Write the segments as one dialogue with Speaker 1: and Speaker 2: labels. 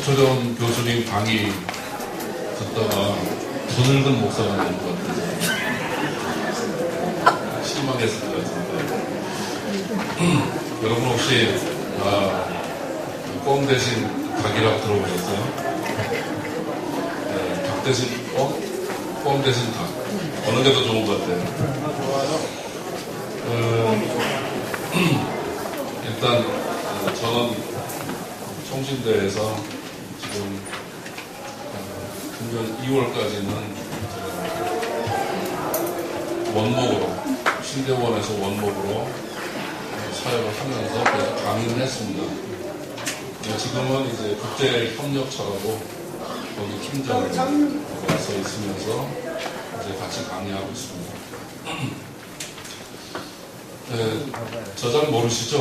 Speaker 1: 조초전 교수님 강의 듣다가 더 늙은 목사가 된 것 같아요. 실망했을 것 같은데. 여러분 혹시 껌 대신 닭이라고 들어보셨어요? 네, 닭 대신 껌 대신 닭. 어느 게 더 좋은 것 같아요? 일단 저는 총신대에서 지금 금년 2월까지는 원목으로 신대원에서 원목으로 사역을 하면서 계속 강의를 했습니다. 지금은 이제 국제협력처라고 거기 팀장으로 와서 있으면서 이제 같이 강의하고 있습니다. 네, 저 잘 모르시죠?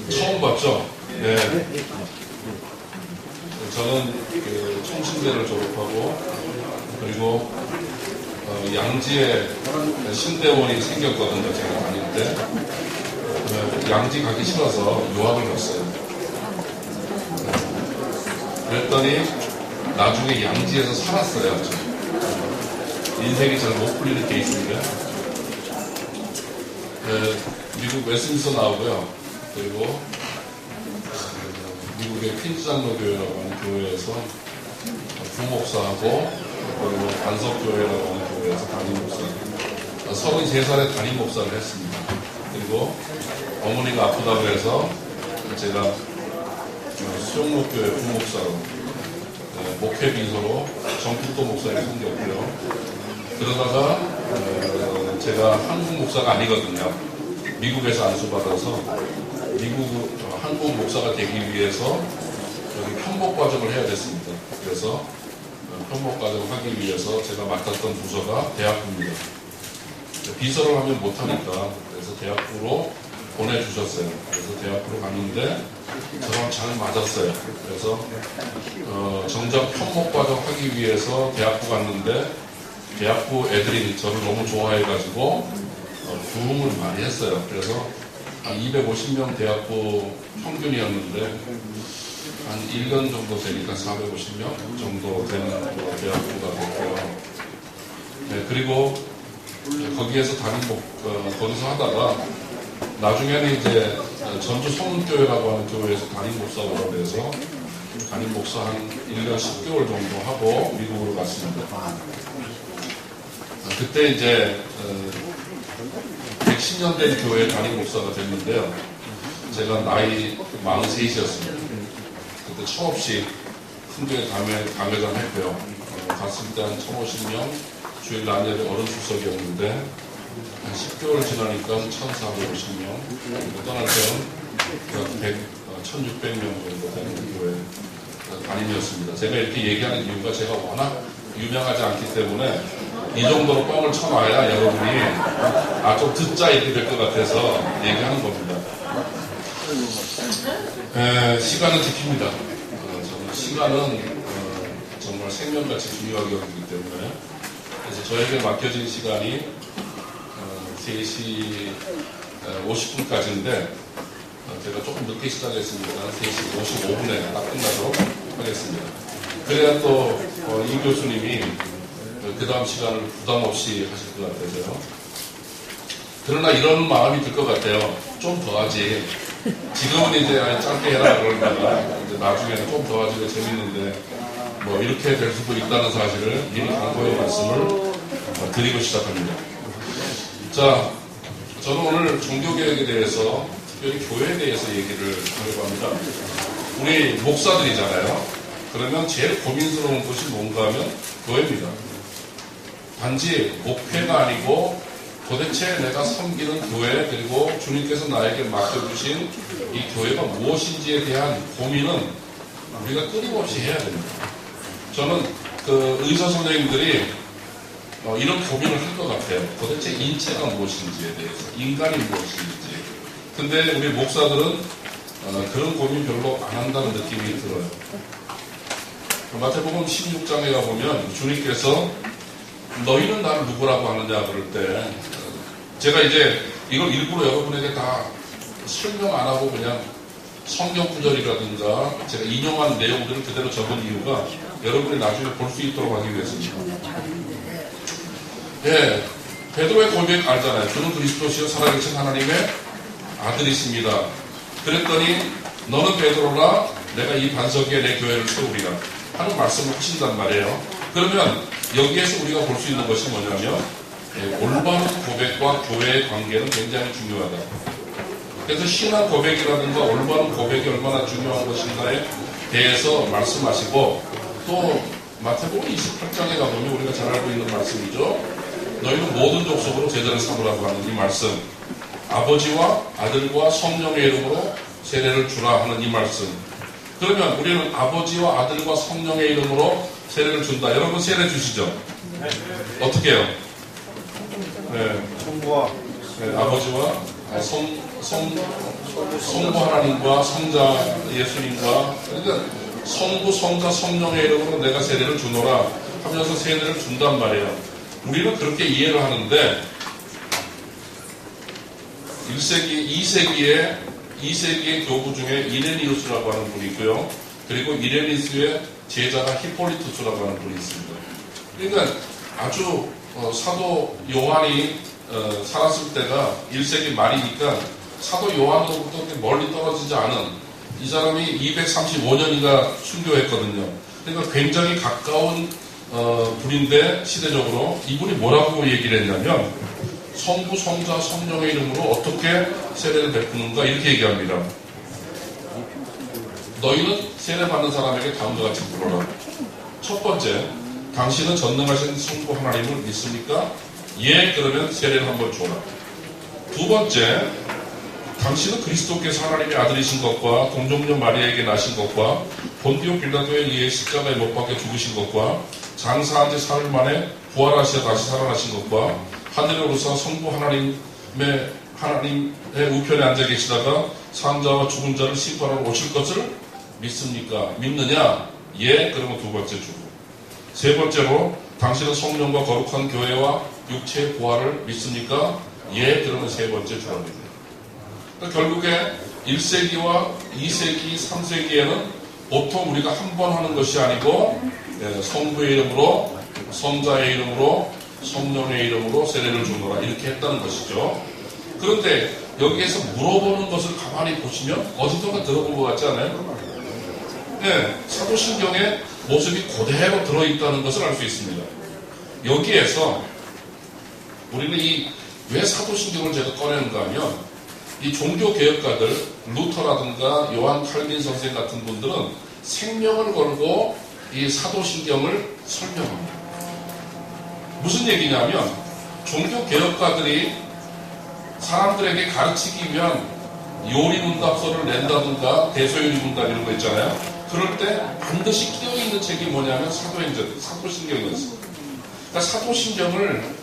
Speaker 1: 처음 봤죠? 네. 저는 총신대를 졸업하고 그리고 양지에 신대원이 생겼거든요. 제가 다닐 때. 양지 가기 싫어서 유학을 갔어요. 그랬더니 나중에 양지에서 살았어요. 인생이 잘 못 풀리는 케이스인데. 미국 웨스민스터 나오고요. 그리고 미국의 퀸즈장로교회라고 하는 교회에서 부목사하고 그리고 반석교회라고 하는 교회에서 담임 목사 33살에 담임 목사를 했습니다. 그리고 어머니가 아프다고 해서 제가 수영록교회 부목사로 목회 비서로 정국도 목사에 생겼고요. 그러다가 제가 한국 목사가 아니거든요. 미국에서 안수받아서 한국 목사가 되기 위해서 여기 편목 과정을 해야 됐습니다. 그래서 편목 과정을 하기 위해서 제가 맡았던 부서가 대학부입니다. 비서를 하면 못하니까 그래서 대학부로 보내주셨어요. 그래서 대학부로 갔는데 저랑 잘 맞았어요. 그래서 정작 편목 과정 하기 위해서 대학부 갔는데 대학부 애들이 저를 너무 좋아해가지고 부흥을 많이 했어요. 그래서 한 250명 대학부 평균이었는데 한 1년 정도 되니까 450명 정도 되는 대학부가 됐고요. 네, 그리고 거기에서 거기서 하다가 나중에는 이제 전주 성문교회라고 하는 교회에서 담임 목사가 돼서 담임 목사 한 1년 10개월 정도 하고 미국으로 갔습니다. 그때 이제 110년 된 교회 담임 목사가 됐는데요. 제가 나이 43이었습니다. 그때 처없이 큰교회 감회장 했고요. 갔을 때 한 1,050명, 주일 낮에는 어른 수석이었는데 한 10개월 지나니까 1,450명, 떠날 때는 1,600명 정도 되는 교회 담임이었습니다. 제가 이렇게 얘기하는 이유가 제가 워낙 유명하지 않기 때문에 이 정도로 뻥을 쳐놔야 여러분이 좀 듣자 이렇게 될 것 같아서 얘기하는 겁니다. 시간은 지킵니다. 저는 시간은 정말 생명같이 중요하게 여기기 때문에 그래서 저에게 맡겨진 시간이 3시 50분까지인데 제가 조금 늦게 시작했으니까 3시 55분에 딱 끝나도록 하겠습니다. 그래야 또 이 교수님이 그 다음 시간을 부담 없이 하실 것 같아서요. 그러나 이런 마음이 들 것 같아요. 좀 더 하지. 지금은 이제 짧게 해라 그러다가 이제 나중에는 좀 더 하지 재밌는데 뭐 이렇게 될 수도 있다는 사실을 미리 강조의 말씀을 드리고 시작합니다. 자, 저는 오늘 종교개혁에 대해서 특별히 교회에 대해서 얘기를 하려고 합니다. 우리 목사들이잖아요. 그러면 제일 고민스러운 것이 뭔가 하면 교회입니다. 단지 목회가 아니고 도대체 내가 섬기는 교회 그리고 주님께서 나에게 맡겨주신 이 교회가 무엇인지에 대한 고민은 우리가 끊임없이 해야 됩니다. 저는 의사 선생님들이 이런 고민을 할 것 같아요. 도대체 인체가 무엇인지에 대해서 인간이 무엇인지. 근데 우리 목사들은 그런 고민 별로 안 한다는 느낌이 들어요. 마태복음 16장에 가보면 주님께서 너희는 나를 누구라고 하느냐 그럴 때 제가 이제 이걸 일부러 여러분에게 다 설명 안 하고 그냥 성경 구절이라든가 제가 인용한 내용들을 그대로 적은 이유가 여러분이 나중에 볼 수 있도록 하기 위해서입니다. 예, 베드로의 고백 알잖아요. 주는 그리스도시요 살아계신 하나님의 아들이십니다. 그랬더니 너는 베드로라 내가 이 반석 위에 내 교회를 세우리라 하는 말씀을 하신단 말이에요. 그러면 여기에서 우리가 볼 수 있는 것이 뭐냐면 올바른 고백과 교회의 관계는 굉장히 중요하다. 그래서 신앙 고백이라든가 올바른 고백이 얼마나 중요한 것인가에 대해서 말씀하시고 또 마태복음 28장에 가보면 우리가 잘 알고 있는 말씀이죠. 너희는 모든 족속으로 제자를 삼으라고 하는 이 말씀, 아버지와 아들과 성령의 이름으로 세례를 주라 하는 이 말씀. 그러면 우리는 아버지와 아들과 성령의 이름으로 세례를 준다. 여러분 세례 주시죠? 어떻게 해요? 네. 아버지와 성부 하나님과 성자 예수님과 그러니까 성부 성자 성령의 이름으로 내가 세례를 주노라 하면서 세례를 준단 말이에요. 우리는 그렇게 이해를 하는데 2세기의 교부 중에 이레니우스라고 하는 분이 있고요. 그리고 이레니우스의 제자가 히폴리투스라고 하는 분이 있습니다. 그러니까 아주 사도 요한이 살았을 때가 1세기 말이니까 사도 요한으로부터 그렇게 멀리 떨어지지 않은 이 사람이 235년인가 순교했거든요. 그러니까 굉장히 가까운 분인데 시대적으로 이분이 뭐라고 얘기를 했냐면 성부, 성자, 성령의 이름으로 어떻게 세례를 베푸는가 이렇게 얘기합니다. 너희는 세례 받는 사람에게 다음과 같이 물어라. 첫 번째, 당신은 전능하신 성부 하나님을 믿습니까? 예, 그러면 세례를 한번 줘라. 두 번째, 당신은 그리스도께서 하나님의 아들이신 것과 동정녀 마리아에게 나신 것과 본디오 빌라도에 의해 십자가에 못 박혀 죽으신 것과 장사한 지 사흘 만에 부활하시어 다시 살아나신 것과 하늘에 오르사 성부 하나님의 우편에 앉아 계시다가 산자와 죽은 자를 심판하러 오실 것을 믿습니까? 믿느냐? 예, 그러면 두 번째 주고. 세 번째로 당신은 성령과 거룩한 교회와 육체의 부활을 믿습니까? 예, 그러면 세 번째 주랍니다. 그러니까 결국에 1세기와 2세기, 3세기에는 보통 우리가 한 번 하는 것이 아니고 성부의 이름으로, 성자의 이름으로, 성령의 이름으로 세례를 주노라 이렇게 했다는 것이죠. 그런데 여기에서 물어보는 것을 가만히 보시면 어디선가 들어본 것 같지 않아요? 네, 사도신경의 모습이 그대로 들어있다는 것을 알 수 있습니다. 여기에서 우리는 왜 사도신경을 제가 꺼내는가 하면 이 종교개혁가들 루터라든가 요한 칼빈 선생 같은 분들은 생명을 걸고 이 사도신경을 설명합니다. 무슨 얘기냐면 종교개혁가들이 사람들에게 가르치기 위한 요리문답서를 낸다든가 대소요리문답 이런 거 있잖아요. 그럴 때 반드시 끼어있는 책이 뭐냐면 사도신경이었어요. 그러니까 사도신경을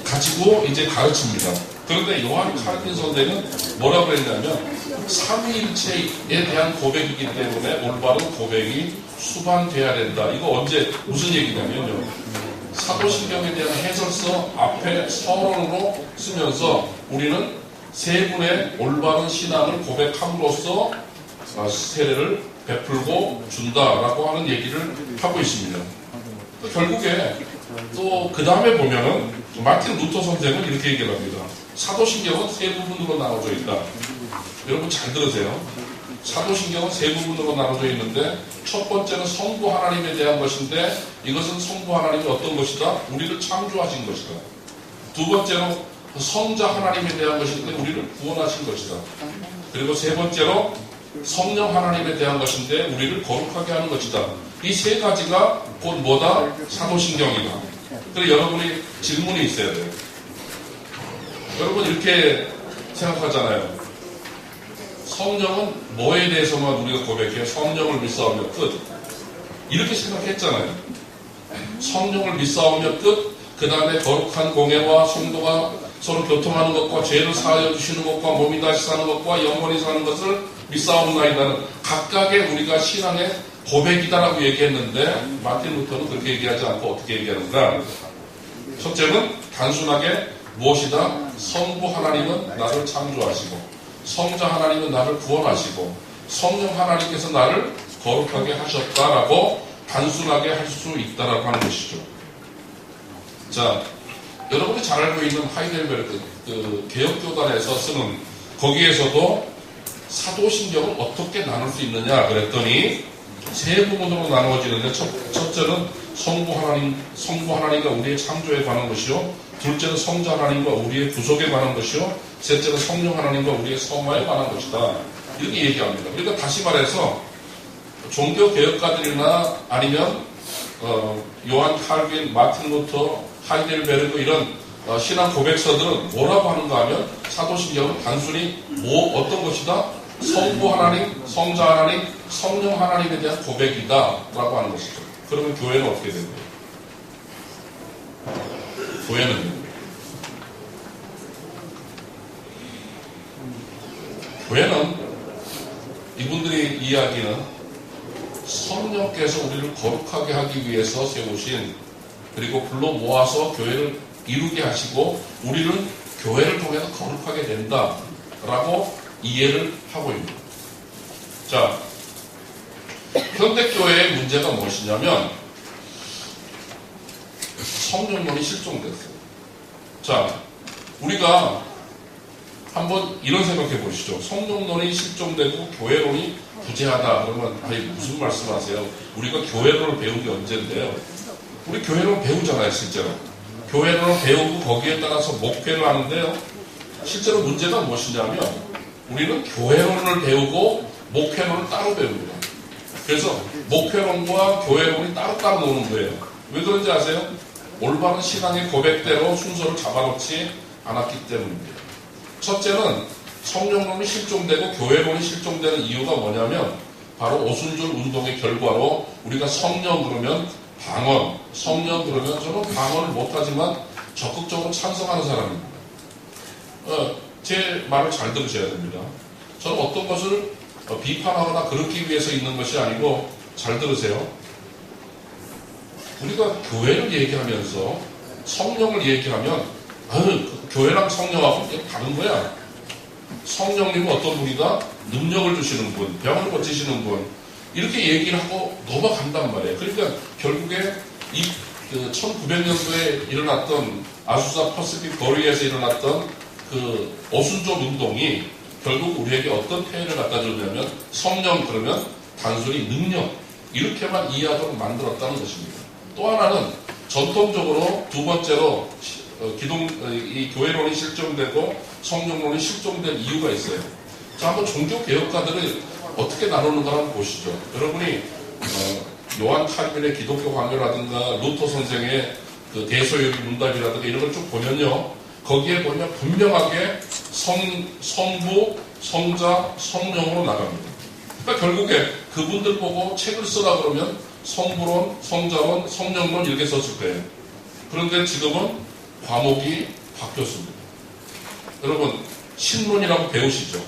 Speaker 1: 가지고 이제 가르칩니다. 그런데 요한 칼빈 선생은 뭐라고 했냐면 삼위일체에 대한 고백이기 때문에 올바른 고백이 수반돼야 된다. 이거 언제 무슨 얘기냐면요. 사도신경에 대한 해설서 앞에 서론으로 쓰면서 우리는 세 분의 올바른 신앙을 고백함으로써 세례를 베풀고 준다라고 하는 얘기를 하고 있습니다. 결국에 또 그 다음에 보면은 마틴 루터 선생은 이렇게 얘기를 합니다. 사도신경은 세 부분으로 나눠져 있다. 여러분 잘 들으세요. 사도신경은 세 부분으로 나눠져 있는데 첫 번째는 성부 하나님에 대한 것인데 이것은 성부 하나님이 어떤 것이다? 우리를 창조하신 것이다. 두 번째로 성자 하나님에 대한 것인데 우리를 구원하신 것이다. 그리고 세 번째로 성령 하나님에 대한 것인데 우리를 거룩하게 하는 것이다. 이 세 가지가 곧 뭐다? 사도신경이다. 그래서 여러분이 질문이 있어야 돼요. 여러분 이렇게 생각하잖아요. 성령은 뭐에 대해서만 우리가 고백해요? 성령을 믿사오며 끝. 이렇게 생각했잖아요. 성령을 믿사오며 끝. 그 다음에 거룩한 공예와 성도가 서로 교통하는 것과 죄를 사하여 주시는 것과 몸이 다시 사는 것과 영원히 사는 것을 믿사옵나이다는 각각의 우리가 신앙의 고백이다라고 얘기했는데 마틴 루터는 그렇게 얘기하지 않고 어떻게 얘기하는가? 첫째는 단순하게 무엇이다? 성부 하나님은 나를 창조하시고 성자 하나님은 나를 구원하시고 성령 하나님께서 나를 거룩하게 하셨다라고 단순하게 할 수 있다라고 하는 것이죠. 자, 여러분이 잘 알고 있는 하이델베르크 그 개혁교단에서 쓰는 거기에서도 사도신경을 어떻게 나눌 수 있느냐 그랬더니 세 부분으로 나누어지는데 첫째는 성부 하나님과 우리의 창조에 관한 것이요, 둘째는 성자 하나님과 우리의 구속에 관한 것이요, 셋째는 성령 하나님과 우리의 성화에 관한 것이다. 이렇게 얘기합니다. 그러니까 다시 말해서 종교 개혁가들이나 아니면 요한 칼빈, 마틴 루터, 하이델베르그 이런 신앙 고백서들은 뭐라고 하는가 하면 사도신경은 단순히 어떤 것이다? 성부 하나님, 성자 하나님, 성령 하나님에 대한 고백이다 라고 하는 것이죠. 그러면 교회는 어떻게 됩니까? 교회는 이분들의 이야기는 성령께서 우리를 거룩하게 하기 위해서 세우신, 그리고 불러 모아서 교회를 이루게 하시고 우리는 교회를 통해서 거룩하게 된다라고 이해를 하고 있습니다. 자, 현대교회의 문제가 무엇이냐면 성령론이 실종됐어요. 자, 우리가 한번 이런 생각해 보시죠. 성령론이 실종되고 교회론이 부재하다 그러면 아니 무슨 말씀하세요? 우리가 교회론을 배운 게 언젠데요? 우리 교회론 배우잖아요, 실제로. 교회론을 배우고 거기에 따라서 목회를 하는데요. 실제로 문제가 무엇이냐면 우리는 교회론을 배우고 목회론을 따로 배웁니다. 그래서 목회론과 교회론이 따로따로 노는 거예요. 왜 그런지 아세요? 올바른 신앙의 고백대로 순서를 잡아놓지 않았기 때문입니다. 첫째는 성령론이 실종되고 교회론이 실종되는 이유가 뭐냐면 바로 오순절 운동의 결과로 우리가 성령 그러면 방언, 성령 그러면 저는 방언을 못하지만 적극적으로 찬성하는 사람입니다. 제 말을 잘 들으셔야 됩니다. 저는 어떤 것을 비판하거나 그러기 위해서 있는 것이 아니고 잘 들으세요. 우리가 교회를 얘기하면서 성령을 얘기하면 교회랑 성령하고 다른 거야. 성령님은 어떤 분이다? 능력을 주시는 분, 병을 고치시는 분, 이렇게 얘기를 하고 넘어간단 말이에요. 그러니까 결국에 이 1900년도에 일어났던 아수사 퍼시픽 거리에서 일어났던 그 오순절 운동이 결국 우리에게 어떤 폐해를 갖다 줬냐면 성령 그러면 단순히 능력 이렇게만 이해하도록 만들었다는 것입니다. 또 하나는 전통적으로 두 번째로 이 교회론이 실종되고 성령론이 실종된 이유가 있어요. 자, 한번 종교개혁가들을 어떻게 나누는가 한번 보시죠. 여러분이 요한 칼빈의 기독교 강요라든가 루터 선생의 그 대소요리 문답이라든가 이런 걸 쭉 보면요, 거기에 보면 분명하게 성부, 성자, 성령으로 나갑니다. 그러니까 결국에 그분들 보고 책을 쓰라 그러면 성부론, 성자론, 성령론 이렇게 썼을 거예요. 그런데 지금은 과목이 바뀌었습니다. 여러분 신론이라고 배우시죠?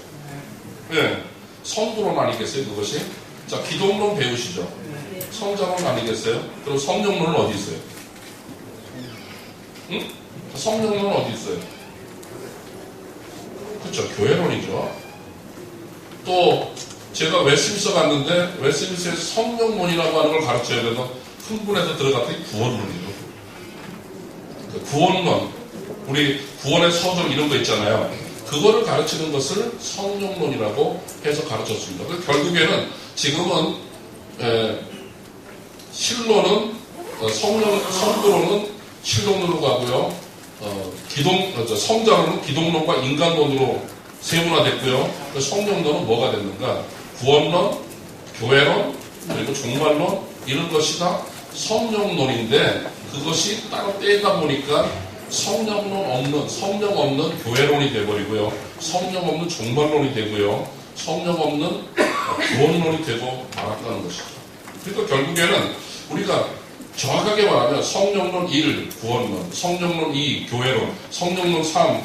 Speaker 1: 네. 성부론 아니겠어요 그것이? 자, 기독론 배우시죠? 성자론 아니겠어요? 그럼 성령론은 어디 있어요? 응? 성령론은 어디 있어요? 그렇죠, 교회론이죠. 또 제가 웨스민스터 갔는데 웨스민스터에서 성령론이라고 하는 걸 가르쳐야 돼서 흥분해서 들어갔더니 구원론이죠. 구원론, 우리 구원의 서적 이런 거 있잖아요. 그거를 가르치는 것을 성령론이라고 해서 가르쳤습니다. 그래서 결국에는 지금은 실론은 성부론은 실론으로 가고요. 성자론은 기독론과 인간론으로 세분화됐고요. 성령론은 뭐가 됐는가? 구원론, 교회론, 그리고 종말론 이런 것이 다 성령론인데 그것이 따로 떼다 보니까 성령 없는 교회론이 되어버리고요. 성령 없는 종말론이 되고요. 성령 없는 구원론이 되고 말았다는 것이죠. 그러니까 결국에는 우리가 정확하게 말하면 성령론 1, 구원론, 성령론 2, 교회론, 성령론 3,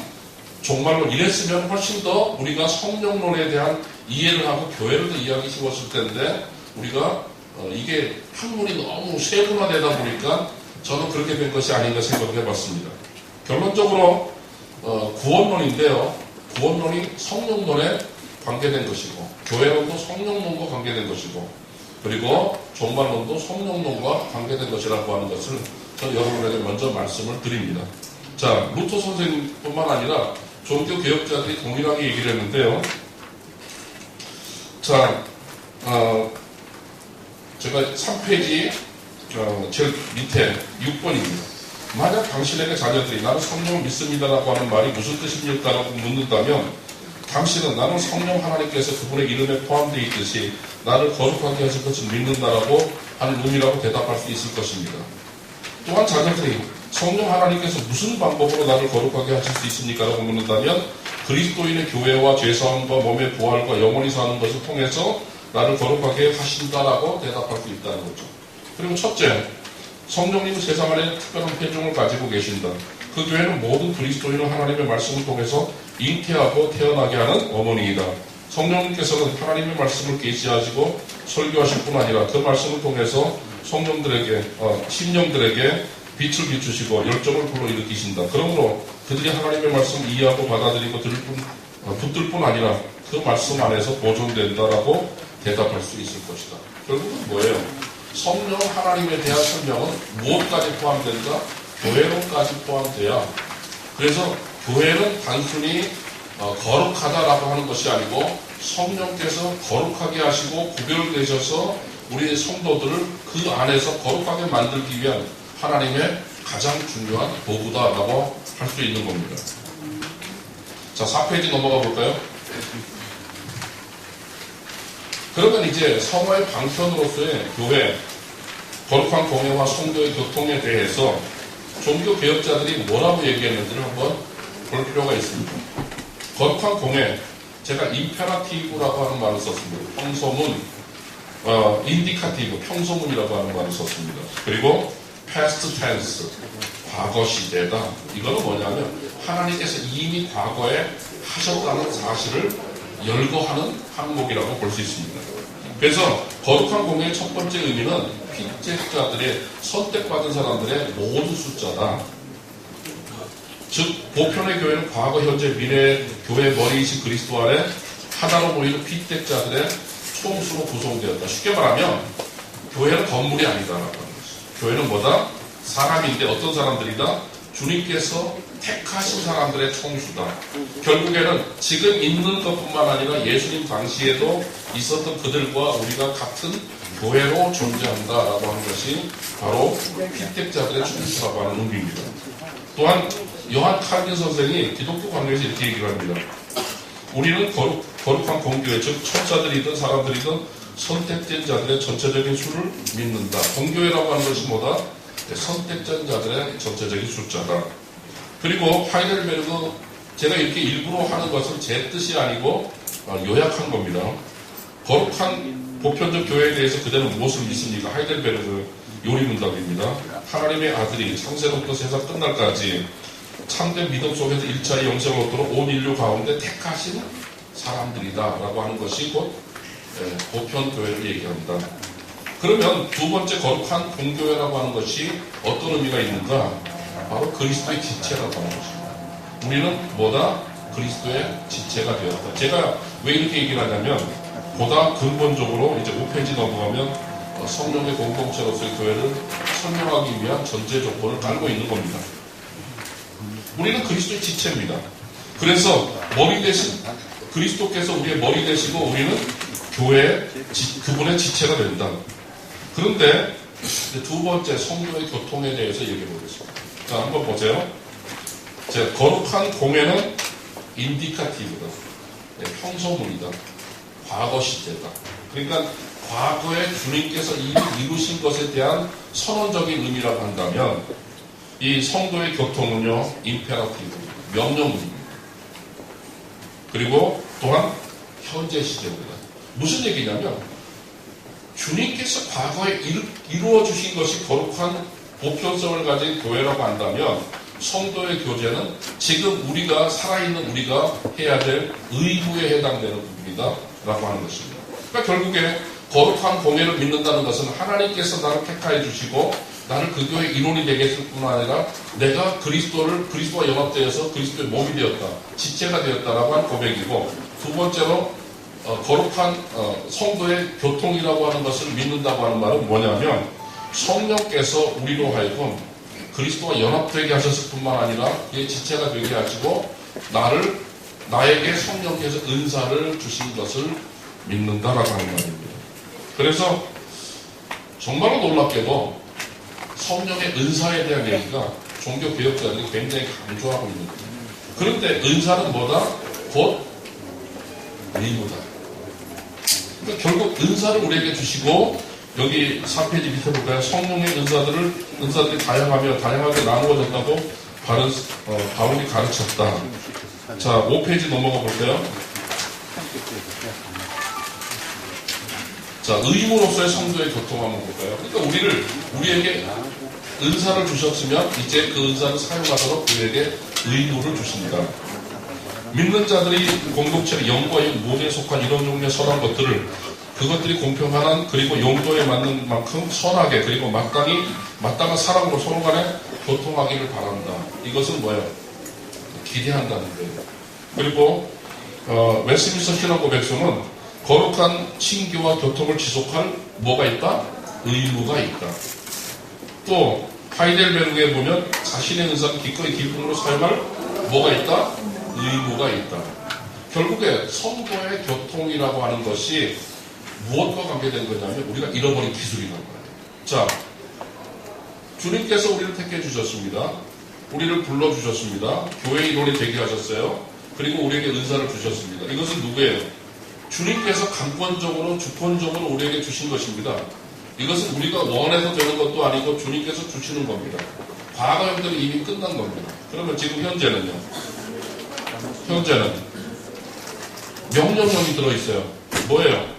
Speaker 1: 종말론 이랬으면 훨씬 더 우리가 성령론에 대한 이해를 하고 교회를 더 이해하기 쉬웠을 텐데 우리가 이게 학문이 너무 세분화되다 보니까 저는 그렇게 된 것이 아닌가 생각해 봤습니다. 결론적으로 구원론인데요. 구원론이 성령론의 관계된 것이고, 교회론도 성령론과 관계된 것이고, 그리고 종말론도 성령론과 관계된 것이라고 하는 것을 저는 여러분에게 먼저 말씀을 드립니다. 자, 루터 선생님뿐만 아니라 종교 개혁자들이 동일하게 얘기를 했는데요. 자, 제가 3페이지 제일 밑에 6번입니다. 만약 당신에게 자녀들이 나는 성령을 믿습니다라고 하는 말이 무슨 뜻입니까라고 묻는다면 당신은 나는 성령 하나님께서 그분의 이름에 포함되어 있듯이 나를 거룩하게 하실 것을 믿는다라고 하는 의미라고 대답할 수 있을 것입니다. 또한 자녀들이 성령 하나님께서 무슨 방법으로 나를 거룩하게 하실 수 있습니까? 라고 묻는다면 그리스도인의 교회와 죄사함과 몸의 부활과 영원히 사는 것을 통해서 나를 거룩하게 하신다라고 대답할 수 있다는 거죠. 그리고 첫째, 성령님은 세상 안에 특별한 회중을 가지고 계신다. 그 교회는 모든 그리스도인은 하나님의 말씀을 통해서 잉태하고 태어나게 하는 어머니이다. 성령님께서는 하나님의 말씀을 계시하시고 설교하실 뿐 아니라 그 말씀을 통해서 심령들에게 빛을 비추시고 열정을 불러일으키신다. 그러므로 그들이 하나님의 말씀을 이해하고 받아들이고 붙들 뿐 아니라 그 말씀 안에서 보존된다라고 대답할 수 있을 것이다. 결국은 뭐예요? 성령 하나님에 대한 설명은 무엇까지 포함된다? 교회론까지 포함돼야. 그래서 교회는 단순히 거룩하다라고 하는 것이 아니고 성령께서 거룩하게 하시고 구별되셔서 우리 성도들을 그 안에서 거룩하게 만들기 위한 하나님의 가장 중요한 도구다라고 할 수 있는 겁니다. 자, 4페이지 넘어가 볼까요? 그러면 이제 성화의 방편으로서의 교회, 거룩한 공예와 성도의 교통에 대해서 종교 개혁자들이 뭐라고 얘기했는지를 한번 볼 필요가 있습니다. 거룩한 공예, 제가 임페라티브라고 하는 말을 썼습니다. 평소문, 인디카티브, 평소문이라고 하는 말을 썼습니다. 그리고 past tense, 과거 시제다. 이거는 뭐냐면 하나님께서 이미 과거에 하셨다는 사실을 열거하는 항목이라고 볼 수 있습니다. 그래서 거룩한 공예의 첫 번째 의미는 핏제자들의 선택받은 사람들의 모든 숫자다. 즉 보편의 교회는 과거, 현재, 미래의 교회 머리이신 그리스도 아래 하나로 모이는 핏대자들의 총수로 구성되었다. 쉽게 말하면 교회는 건물이 아니다라고 하는 것이죠. 교회는 뭐다? 사람인데 어떤 사람들이다? 주님께서 택하신 사람들의 총수다. 결국에는 지금 있는 것뿐만 아니라 예수님 당시에도 있었던 그들과 우리가 같은 교회로 존재한다라고 하는 것이 바로 핏택자들의 총수라고 하는 의미입니다. 또한 요한 칼빈 선생이 기독교 관계에서 이렇게 얘기를 합니다. 우리는 거룩한 공교회, 즉 천사들이든 사람들이든 선택된 자들의 전체적인 수를 믿는다. 공교회라고 하는 것이 뭐다? 선택된 자들의 전체적인 숫자다. 그리고 하이델베르그, 제가 이렇게 일부러 하는 것은 제 뜻이 아니고 요약한 겁니다. 거룩한 보편적 교회에 대해서 그대는 무엇을 믿습니까? 하이델베르그 요리문답입니다. 하나님의 아들이 창세로부터 세상 끝날까지 참된 믿음 속에서 1차의 영생을 얻도록 온 인류 가운데 택하신 사람들이다 라고 하는 것이 곧 보편교회를 얘기합니다. 그러면 두 번째 거룩한 공교회라고 하는 것이 어떤 의미가 있는가? 바로 그리스도의 지체라고 하는 것입니다. 우리는 뭐다? 그리스도의 지체가 되었다. 제가 왜 이렇게 얘기를 하냐면 보다 근본적으로 이제 5페이지 넘어가면 성령의 공동체로서의 교회를 설명하기 위한 전제 조건을 깔고 있는 겁니다. 우리는 그리스도의 지체입니다. 그래서 머리 대신 그리스도께서 우리의 머리 되시고 우리는 교회의 그분의 지체가 된다. 그런데 두 번째 성도의 교통에 대해서 얘기해 보겠습니다. 자, 한번 보세요. 자, 거룩한 공예는 인디카티브다. 평소문이다. 과거 시제다. 그러니까 과거에 주님께서 이미 이루신 것에 대한 선언적인 의미라고 한다면 이 성도의 교통은요, 임페라티브, 명령문입니다. 그리고 또한 현재 시제입니다. 무슨 얘기냐면 주님께서 과거에 이루어 주신 것이 거룩한 보편성을 가진 교회라고 한다면 성도의 교제는 지금 우리가 살아있는 우리가 해야 될 의무에 해당되는 부분이다 라고 하는 것입니다. 그러니까 결국에 거룩한 공예를 믿는다는 것은 하나님께서 나를 택하여 주시고 나를 그 교회의 인원이 되게 했을 뿐만 아니라 내가 그리스도와 연합되어서 그리스도의 몸이 되었다, 지체가 되었다라고 하는 고백이고, 두 번째로 거룩한 성도의 교통이라고 하는 것을 믿는다고 하는 말은 뭐냐면 성령께서 우리로 하여금 그리스도와 연합되게 하셨을 뿐만 아니라 그의 지체가 되게 하시고 나에게 성령께서 은사를 주신 것을 믿는다라고 하는 말입니다. 그래서 정말로 놀랍게도 성령의 은사에 대한 얘기가 종교개혁자들이 굉장히 강조하고 있는 거예요. 그런데 은사는 뭐다? 곧 의무다. 그러니까 결국 은사를 우리에게 주시고 여기 4페이지 밑에 볼까요? 성령의 은사들이 다양하게 나누어졌다고 바울이 가르쳤다. 자, 5페이지 넘어가 볼까요? 자, 의무로서의 성도의 교통 한번 볼까요? 그러니까 우리에게 은사를 주셨으면 이제 그 은사를 사용하도록 우리에게 의무를 주십니다. 믿는 자들이 공동체의 영과 영 모두에 속한 이런 종류의 선한 것들을 그것들이 공평한 그리고 용도에 맞는 만큼 선하게 그리고 마땅한 사랑으로 서로 간에 교통하기를 바란다. 이것은 뭐예요? 기대한다는 거예요. 그리고 웨스트민스터 신앙 고백서는 거룩한 친교와 교통을 지속할 뭐가 있다? 의무가 있다. 또 하이델베르크에 보면 자신의 은사를 기꺼이 기쁨으로 사용할 뭐가 있다? 의무가 있다. 결국에 성도의 교통이라고 하는 것이 무엇과 관계된 거냐면 우리가 잃어버린 기술이란 말이에요. 자, 주님께서 우리를 택해 주셨습니다. 우리를 불러주셨습니다. 교회의 일원이 되게 하셨어요. 그리고 우리에게 은사를 주셨습니다. 이것은 누구예요? 주님께서 강권적으로 주권적으로 우리에게 주신 것입니다. 이것은 우리가 원해서 되는 것도 아니고 주님께서 주시는 겁니다. 과거형들이 이미 끝난 겁니다. 그러면 지금 현재는요? 현재는 명령형이 들어있어요. 뭐예요?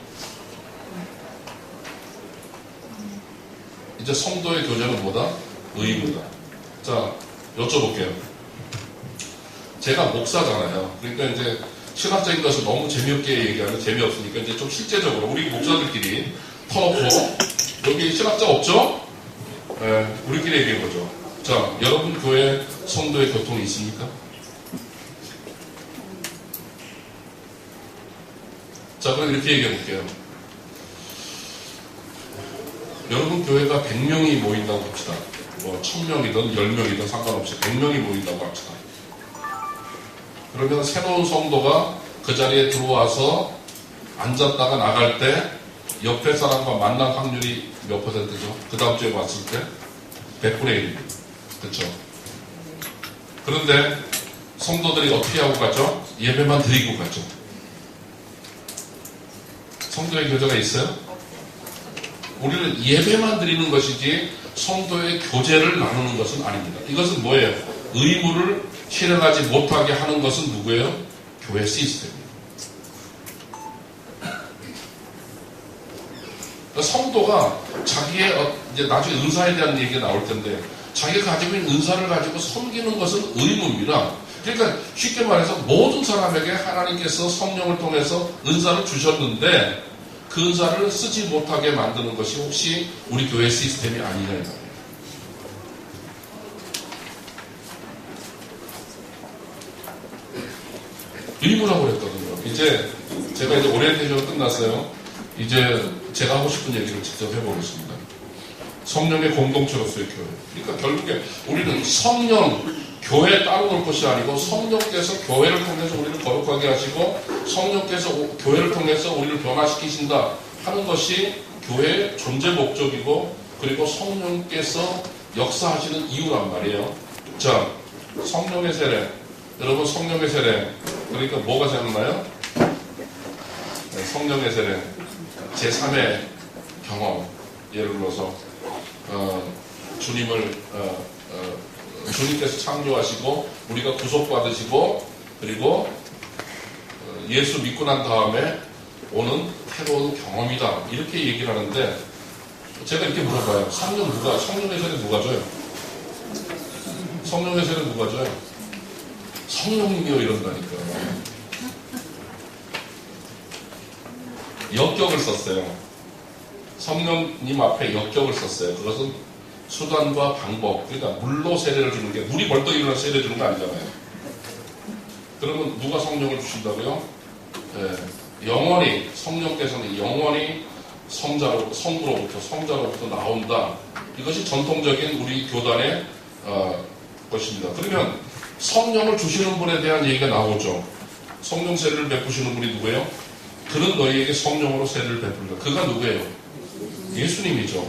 Speaker 1: 이제 성도의 교제는 뭐다? 의무다. 자, 여쭤볼게요. 제가 목사잖아요. 그러니까 이제 신학적인 것을 너무 재미없게 얘기하면 재미없으니까 이제 좀 실제적으로 우리 목사들끼리 터놓고 여기 신학자 없죠? 네, 우리끼리 얘기해보죠. 자, 여러분 교회 성도의 교통이 있습니까? 자, 그럼 이렇게 얘기해볼게요. 여러분 교회가 100명이 모인다고 합시다. 뭐 1000명이든 10명이든 상관없이 100명이 모인다고 합시다. 그러면 새로운 성도가 그 자리에 들어와서 앉았다가 나갈 때 옆에 사람과 만날 확률이 몇 %죠? 그 다음 주에 왔을 때 100분의 1입니다. 그렇죠? 그런데 성도들이 어떻게 하고 갔죠? 예배만 드리고 갔죠. 성도의 교제가 있어요? 우리는 예배만 드리는 것이지 성도의 교제를 나누는 것은 아닙니다. 이것은 뭐예요? 의무를 실행하지 못하게 하는 것은 누구예요? 교회 시스템입니다. 성도가 자기의 이제 나중에 은사에 대한 얘기가 나올 텐데 자기가 가지고 있는 은사를 가지고 섬기는 것은 의무입니다. 그러니까 쉽게 말해서 모든 사람에게 하나님께서 성령을 통해서 은사를 주셨는데 그 은사를 쓰지 못하게 만드는 것이 혹시 우리 교회 시스템이 아니냐 이 말이에요. 의무라고 그랬거든요. 이제 제가 이제 오리엔테이션 끝났어요. 이제 제가 하고 싶은 얘기를 직접 해보겠습니다. 성령의 공동체로서의 교회. 그러니까 결국에 우리는 성령, 교회에 따로 놀 것이 아니고 성령께서 교회를 통해서 우리를 거룩하게 하시고 성령께서 교회를 통해서 우리를 변화시키신다 하는 것이 교회의 존재 목적이고 그리고 성령께서 역사하시는 이유란 말이에요. 자, 성령의 세례. 여러분 성령의 세례. 그러니까 뭐가 생각나요? 네, 성령의 세례. 제3의 경험. 예를 들어서 주님께서 창조하시고 우리가 구속받으시고 그리고 예수 믿고 난 다음에 오는 새로운 경험이다 이렇게 얘기를 하는데 제가 이렇게 물어봐요. 성령의 세례 누가 줘요? 성령의 세례 누가 줘요? 성령님이요 이런다니까. 역격을 썼어요. 성령님 앞에 역격을 썼어요. 그것은 수단과 방법, 그러니까 물로 세례를 주는 게 물이 벌떡 일어나 세례 주는 거 아니잖아요. 그러면 누가 성령을 주신다고요? 네, 영원히 성령께서는 영원히 성부로부터 나온다. 이것이 전통적인 우리 교단의 것입니다. 그러면 성령을 주시는 분에 대한 얘기가 나오죠. 성령 세례를 베푸시는 분이 누구예요? 그는 너희에게 성령으로 세례를 베풀다. 그가 누구예요? 예수님이죠.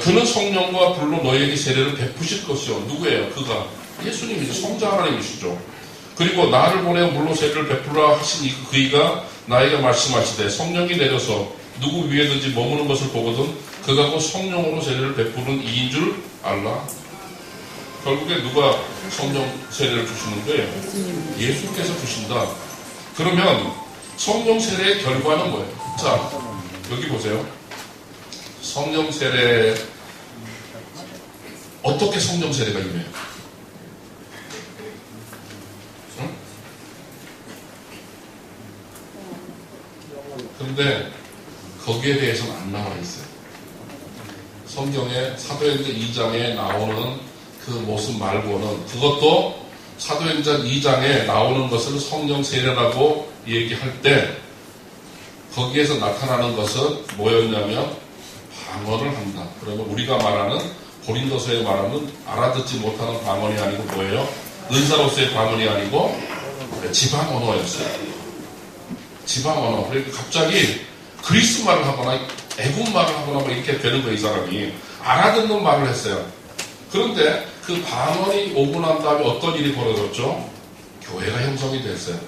Speaker 1: 그는 성령과 불로 너희에게 세례를 베푸실 것이요. 누구예요? 그가 예수님이죠. 성자 하나님이시죠. 그리고 나를 보내어 물로 세례를 베풀라 하신 그이가 나에게 말씀하시되 성령이 내려서 누구 위에든지 머무는 것을 보거든 그가 곧 성령으로 세례를 베푸는 이인 줄 알라. 결국에 누가 성령 세례를 주시는 거예요? 예수께서 주신다. 그러면 성령 세례의 결과는 뭐예요? 자, 여기 보세요. 성령 세례, 어떻게 성령 세례가 임해요? 응? 근데 거기에 대해서는 안 나와 있어요. 성경의 사도행전 2장에 나오는 그 모습 말고는, 그것도 사도행전 2장에 나오는 것을 성령 세례라고 얘기할 때 거기에서 나타나는 것은 뭐였냐면 방언을 한다. 그러면 우리가 말하는 고린도서에 말하는 알아듣지 못하는 방언이 아니고 뭐예요? 은사로서의 방언이 아니고 지방 언어였어요. 지방 언어. 그러니까 갑자기 그리스 말을 하거나 애국 말을 하거나 뭐 이렇게 되는 거예요. 이 사람이 알아듣는 말을 했어요. 그런데 그 방언이 오고 난 다음에 어떤 일이 벌어졌죠? 교회가 형성이 됐어요.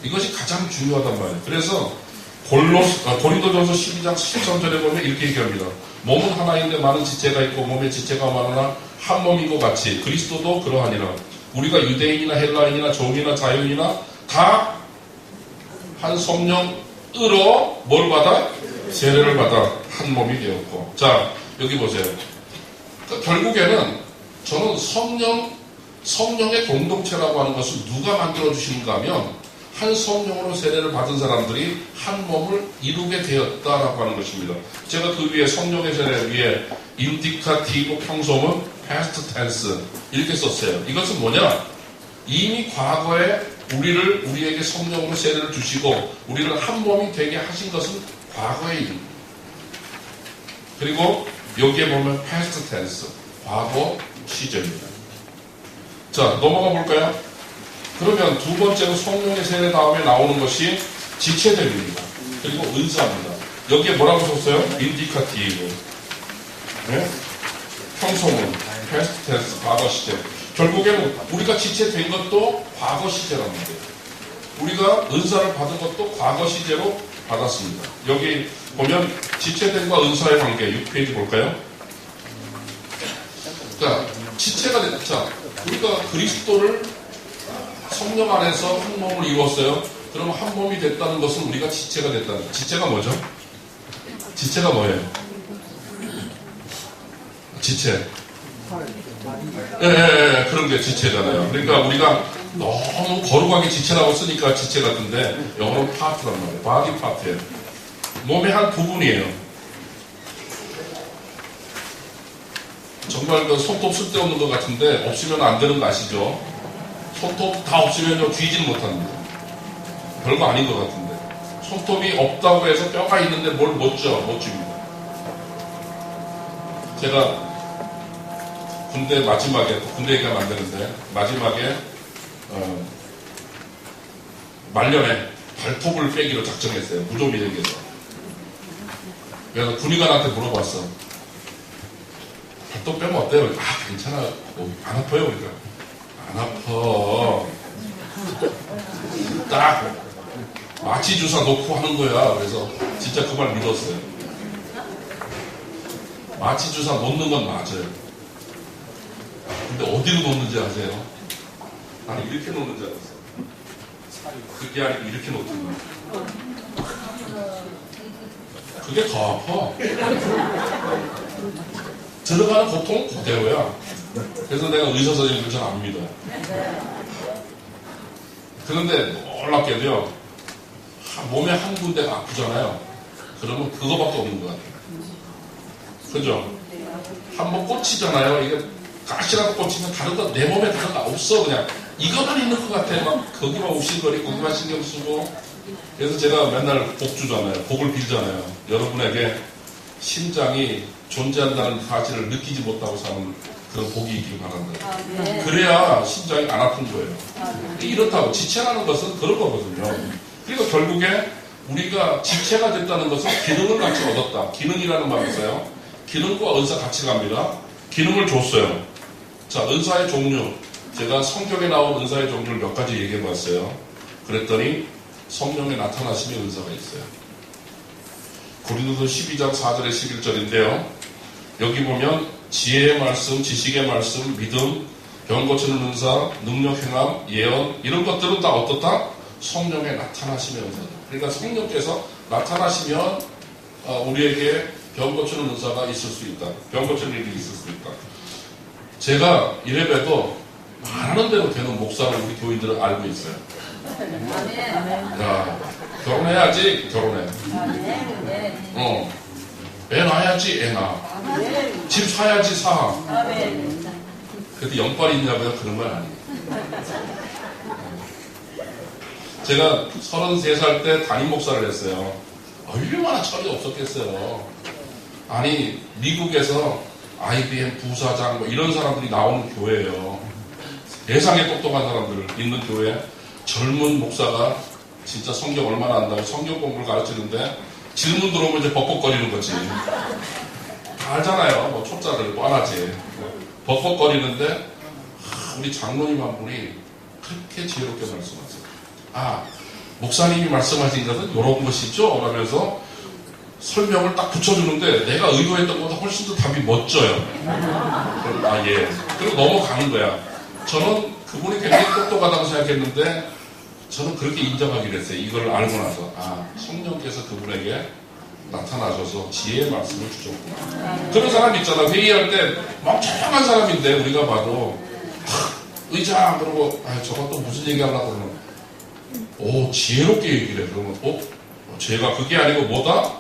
Speaker 1: 이것이 가장 중요하단 말이에요. 그래서 고린도전서 12장 13절에 보면 이렇게 얘기합니다. 몸은 하나인데 많은 지체가 있고 몸에 지체가 많으나 한 몸인 것 같이 그리스도도 그러하니라. 우리가 유대인이나 헬라인이나 종이나 자유인이나 다 한 성령으로 뭘 받아? 세례를 받아 한 몸이 되었고. 자, 여기 보세요. 그러니까 결국에는 저는 성령의 공동체라고 하는 것을 누가 만들어주시는가 하면 한 성령으로 세례를 받은 사람들이 한 몸을 이루게 되었다라고 하는 것입니다. 제가 그 위에 성령의 세례 위에 인디카티브 평소문 past tense 이렇게 썼어요. 이것은 뭐냐? 이미 과거에 우리에게 성령으로 세례를 주시고 우리를 한 몸이 되게 하신 것은 과거의 일입니다. 그리고 여기에 보면 past tense 과거 시제입니다. 자, 넘어가 볼까요? 그러면 두 번째로 성령의 세례 다음에 나오는 것이 지체됨입니다. 그리고 은사입니다. 여기에 뭐라고 썼어요? 인디카티브. 네? 평소문, past tense, 과거 시제. 결국에는 우리가 지체된 것도 과거 시제라는 거예요. 우리가 은사를 받은 것도 과거 시제로 받았습니다. 여기 보면 지체됨과 은사의 관계 6페이지 볼까요? 자, 지체가 됐자 우리가 그리스도를 성령 안에서 한 몸을 이루었어요. 그러면 한 몸이 됐다는 것은 우리가 지체가 됐다는 거예요. 지체가 뭐죠? 지체가 뭐예요? 지체. 예, 그런 게 지체잖아요. 그러니까 우리가 너무 거룩하게 지체라고 쓰니까 지체 같은데 영어로 파트란 말이에요. 바디 파트예요. 몸의 한 부분이에요. 정말 그 손톱 쓸데없는 것 같은데 없으면 안 되는 거 아시죠? 손톱 다 없으면 쥐지는 못합니다. 별거 아닌 것 같은데 손톱이 없다고 해서 뼈가 있는데 뭘 못 줍니다. 제가 군대 마지막에, 군대 얘기하면 안 되는데 마지막에 말년에 발톱을 빼기로 작정했어요. 무좀일에게서. 그래서 군의관한테 물어봤어. 발톱 빼면 어때요? 아, 괜찮아. 안 아파요? 그러니까 안 아파. 딱 마취 주사 놓고 하는 거야. 그래서 진짜 그 말 믿었어요. 마취 주사 놓는 건 맞아요. 근데 어디로 놓는지 아세요? 나는 이렇게 놓는 줄 알았어. 그게 아니고 이렇게 놓던가. 그게 더 아파. 들어가는 고통은 그대로야. 그래서 내가 의사 선생님들 잘 안 믿어요. 그런데 놀랍게도요, 몸에 한 군데가 아프잖아요. 그러면 그거밖에 없는 것 같아요. 그죠? 한번 꽂히잖아요. 이게 가시라도 꽂히면 다른 거 내 몸에 다른 거 없어. 그냥 이것만 있는 것 같아. 막 거기만 욱신거리고 거기만 신경 쓰고 그래서 제가 맨날 복 주잖아요. 복을 빌잖아요. 여러분에게 심장이 존재한다는 사실을 느끼지 못하고 사는 그런 복이 있길 바란다. 그래야 심장이 안 아픈 거예요. 이렇다고 지체라는 것은 그런 거거든요. 그리고 결국에 우리가 지체가 됐다는 것은 기능을 같이 얻었다. 기능이라는 말이 있어요. 기능과 은사 같이 갑니다. 기능을 줬어요. 자, 은사의 종류. 제가 성경에 나온 은사의 종류를 몇 가지 얘기해 봤어요. 그랬더니 성령의 나타나심의 은사가 있어요. 고린도서 12장 4절에 11절인데요. 여기 보면 지혜의 말씀, 지식의 말씀, 믿음, 병 고치는 은사, 능력 행함, 예언 이런 것들은 다 어떻다? 성령의 나타나심의 은사다. 그러니까 성령께서 나타나시면 우리에게 병 고치는 은사가 있을 수 있다. 병 고치는 일이 있을 수 있다. 제가 이래봬도 말하는 대로 되는 목사를 우리 교인들은 알고 있어요. 야, 결혼해야지 결혼해. 애 낳아야지 애 낳아. 집 사야지 사. 그래도 영빨이 있냐고요? 그런 건 아니에요. 제가 33살 때 담임 목사를 했어요. 얼마나 철이 없었겠어요. 아니 미국에서 IBM 부사장 뭐 이런 사람들이 나오는 교회예요. 세상에 똑똑한 사람들 있는 교회. 젊은 목사가 진짜 성경 얼마나 안다고 성경 공부를 가르치는데 질문 들어오면 이제 벅벅거리는 거지. 다 알잖아요. 뭐 초짜들 뻔하지. 벅벅거리는데 우리 장로님 한 분이 그렇게 지혜롭게 말씀하세요. 아, 목사님이 말씀하신 것은 이런 것이죠? 라면서 설명을 딱 붙여주는데 내가 의도했던 것보다 훨씬 더 답이 멋져요. 아, 예. 그리고 넘어가는 거야. 저는 그분이 굉장히 똑똑하다고 생각했는데 저는 그렇게 인정하기로 했어요. 이걸 알고 나서. 아, 성령께서 그분에게 나타나셔서 지혜의 말씀을 주셨구나. 그런 사람 있잖아. 회의할 때 멍청한 사람인데 우리가 봐도 의장 그러고 저건 또 무슨 얘기하려고 그러면 오 지혜롭게 얘기를 해. 그러면 제가 그게 아니고 뭐다?